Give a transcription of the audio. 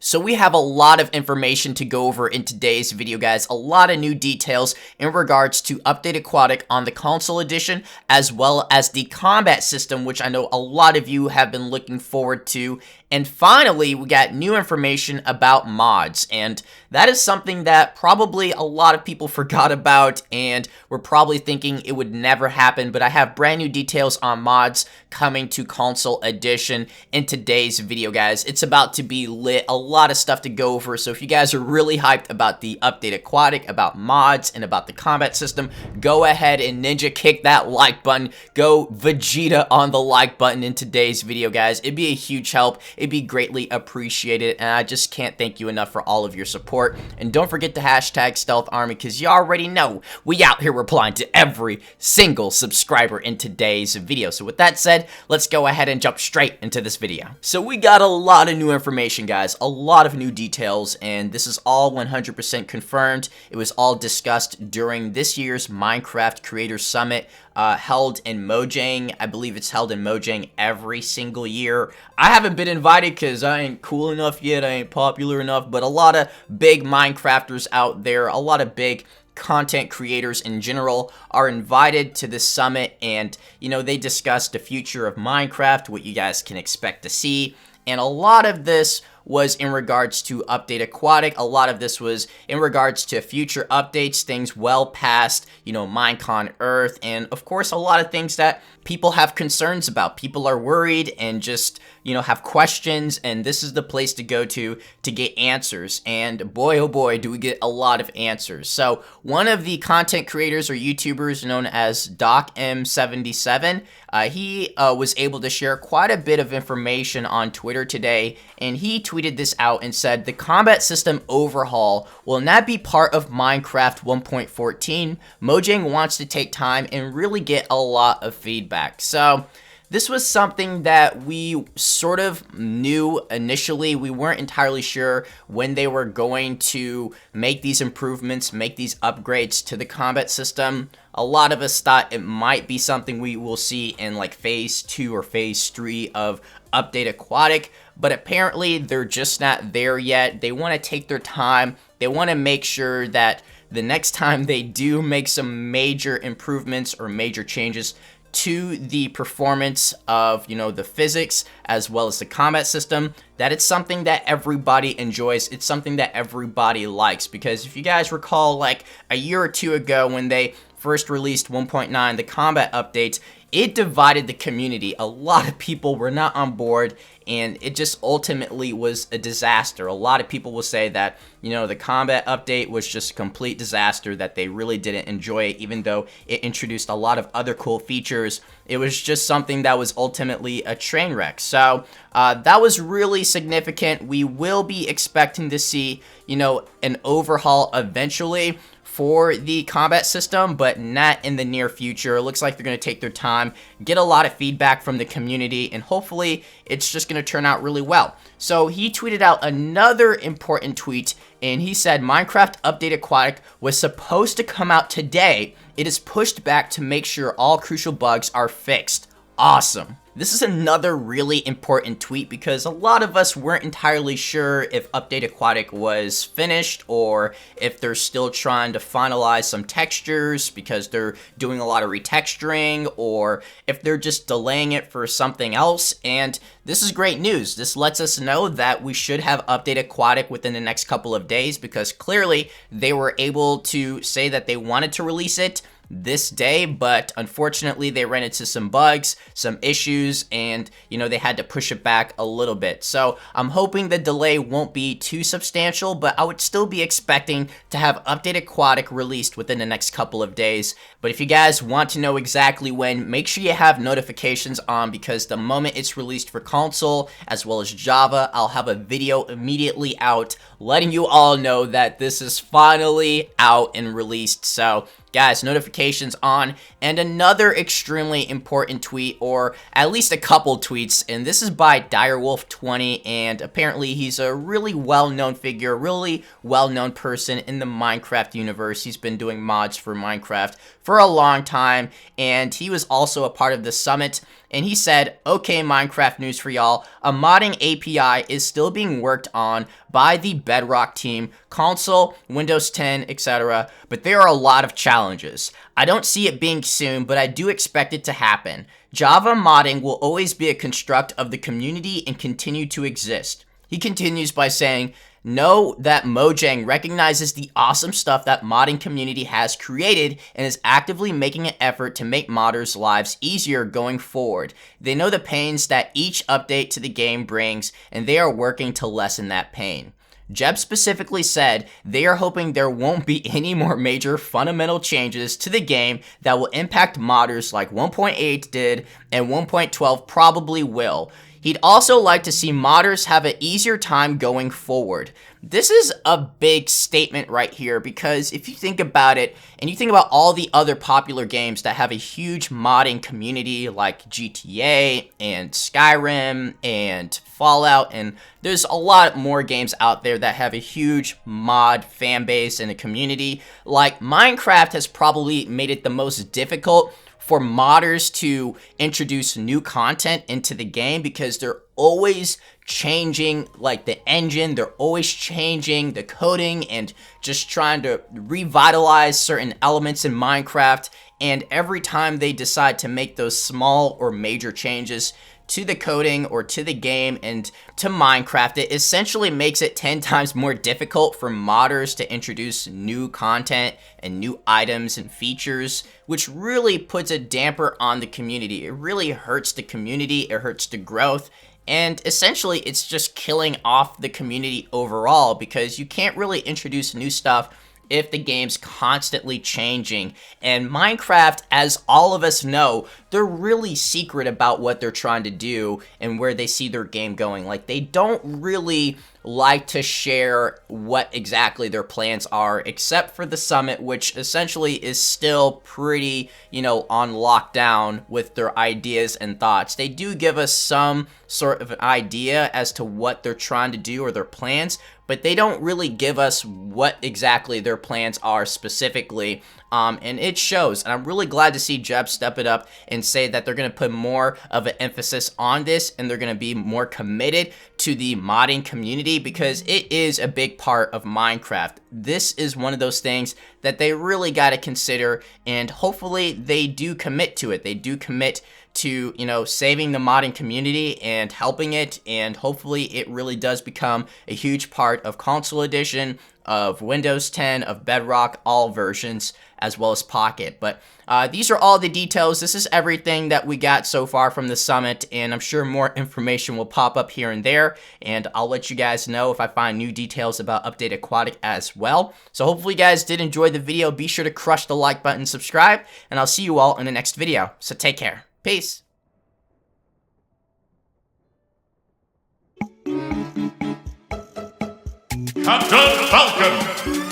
So we have a lot of information to go over in today's video, guys. A lot of new details in regards to Update Aquatic on the console edition, as well as the combat system, which I know a lot of you have been looking forward to. And finally, we got new information about mods, and that is something that probably a lot of people forgot about, and were probably thinking it would never happen, but I have brand new details on mods coming to console edition in today's video, guys. It's about to be lit, a lot of stuff to go over, so if you guys are really hyped about the Update Aquatic, about mods, and about the combat system, go ahead and ninja kick that like button. Go Vegeta on the like button in today's video, guys. It'd be a huge help. It'd be greatly appreciated, and I just can't thank you enough for all of your support. And don't forget to hashtag Stealth Army, because you already know we out here replying to every single subscriber in today's video. So with that said, let's go ahead and jump straight into this video. So we got a lot of new information, guys, a lot of new details, and this is all 100% confirmed. It was all discussed during this year's Minecraft Creators Summit, held in Mojang. I believe it's held in Mojang every single year. I haven't been invited because I ain't cool enough yet, I ain't popular enough, but a lot of big Minecrafters out there, a lot of big content creators in general are invited to this summit, and you know, they discussed the future of Minecraft, what you guys can expect to see, and a lot of this was in regards to Update Aquatic. A lot of this was in regards to future updates, things well past, you know, Minecon Earth, and of course a lot of things that people have concerns about. People are worried and just, you know, have questions, and this is the place to go to get answers, and boy oh boy do we get a lot of answers. So one of the content creators or YouTubers known as DocM77, he was able to share quite a bit of information on Twitter today, and he tweeted this out and said, the combat system overhaul will not be part of Minecraft 1.14. Mojang wants to take time and really get a lot of feedback. So this was something that we sort of knew initially. We weren't entirely sure when they were going to make these improvements, make these upgrades to the combat system. A lot of us thought it might be something we will see in like phase 2 or phase 3 of Update Aquatic, but apparently they're just not there yet. They want to take their time. They want to make sure that the next time they do make some major improvements or major changes to the performance of, you know, the physics as well as the combat system, that it's something that everybody enjoys, it's something that everybody likes. Because if you guys recall, like a year or two ago when they first released 1.9, the combat updates, it divided the community. A lot of people were not on board, and it just ultimately was a disaster. A lot of people will say that, you know, the combat update was just a complete disaster, that they really didn't enjoy it, even though it introduced a lot of other cool features. It was just something that was ultimately a train wreck. So that was really significant. We will be expecting to see, you know, an overhaul eventually for the combat system, but not in the near future. It looks like they're going to take their time, get a lot of feedback from the community, and hopefully it's just going to turn out really well. So he tweeted out another important tweet, and he said, Minecraft Update Aquatic was supposed to come out today. It is pushed back to make sure all crucial bugs are fixed. Awesome. This is another really important tweet because a lot of us weren't entirely sure if Update Aquatic was finished or if they're still trying to finalize some textures because they're doing a lot of retexturing, or if they're just delaying it for something else. And this is great news. This lets us know that we should have Update Aquatic within the next couple of days, because clearly they were able to say that they wanted to release it this day, but unfortunately they ran into some bugs, some issues, and you know, they had to push it back a little bit. So I'm hoping the delay won't be too substantial, but I would still be expecting to have Update Aquatic released within the next couple of days. But if you guys want to know exactly when, make sure you have notifications on, because the moment it's released for console as well as Java, I'll have a video immediately out letting you all know that this is finally out and released. So guys, notifications on. And another extremely important tweet, or at least a couple tweets, and this is by Direwolf20, and apparently he's a really well-known figure, really well-known person in the Minecraft universe. He's been doing mods for Minecraft for a long time, and he was also a part of the summit. And he said, okay, Minecraft news for y'all, a modding API is still being worked on by the Bedrock team, console, Windows 10, etc., but there are a lot of challenges. I don't see it being soon, but I do expect it to happen. Java modding will always be a construct of the community and continue to exist. He continues by saying, know that Mojang recognizes the awesome stuff that modding community has created and is actively making an effort to make modders' lives easier going forward. They know the pains that each update to the game brings, and they are working to lessen that pain. Jeb specifically said they are hoping there won't be any more major fundamental changes to the game that will impact modders like 1.8 did and 1.12 probably will. He'd also like to see modders have an easier time going forward. This is a big statement right here, because if you think about it, and you think about all the other popular games that have a huge modding community like GTA and Skyrim and Fallout, and there's a lot more games out there that have a huge mod fan base and a community, like Minecraft has probably made it the most difficult for modders to introduce new content into the game, because they're always changing like the engine, they're always changing the coding and just trying to revitalize certain elements in Minecraft. And every time they decide to make those small or major changes to the coding or to the game and to Minecraft, it essentially makes it 10 times more difficult for modders to introduce new content and new items and features, which really puts a damper on the community. It really hurts the community, it hurts the growth, and essentially it's just killing off the community overall, because you can't really introduce new stuff if the game's constantly changing. And Minecraft, as all of us know, they're really secret about what they're trying to do and where they see their game going. Like, they don't really like to share what exactly their plans are, except for the summit, which essentially is still pretty, on lockdown with their ideas and thoughts. They do give us some sort of an idea as to what they're trying to do or their plans, but they don't really give us what exactly their plans are specifically, and it shows. And I'm really glad to see Jeb step it up and say that they're going to put more of an emphasis on this, and they're going to be more committed to the modding community, because it is a big part of Minecraft. This is one of those things that they really got to consider, and hopefully they do commit to it. They do commit to, saving the modding community and helping it, and hopefully it really does become a huge part of console edition, of Windows 10, of Bedrock, all versions, as well as Pocket. But these are all the details. This is everything that we got so far from the summit, and I'm sure more information will pop up here and there, and I'll let you guys know if I find new details about Update Aquatic as well. So hopefully you guys did enjoy the video. Be sure to crush the like button, subscribe, and I'll see you all in the next video. So take care. Peace. Captain Falcon!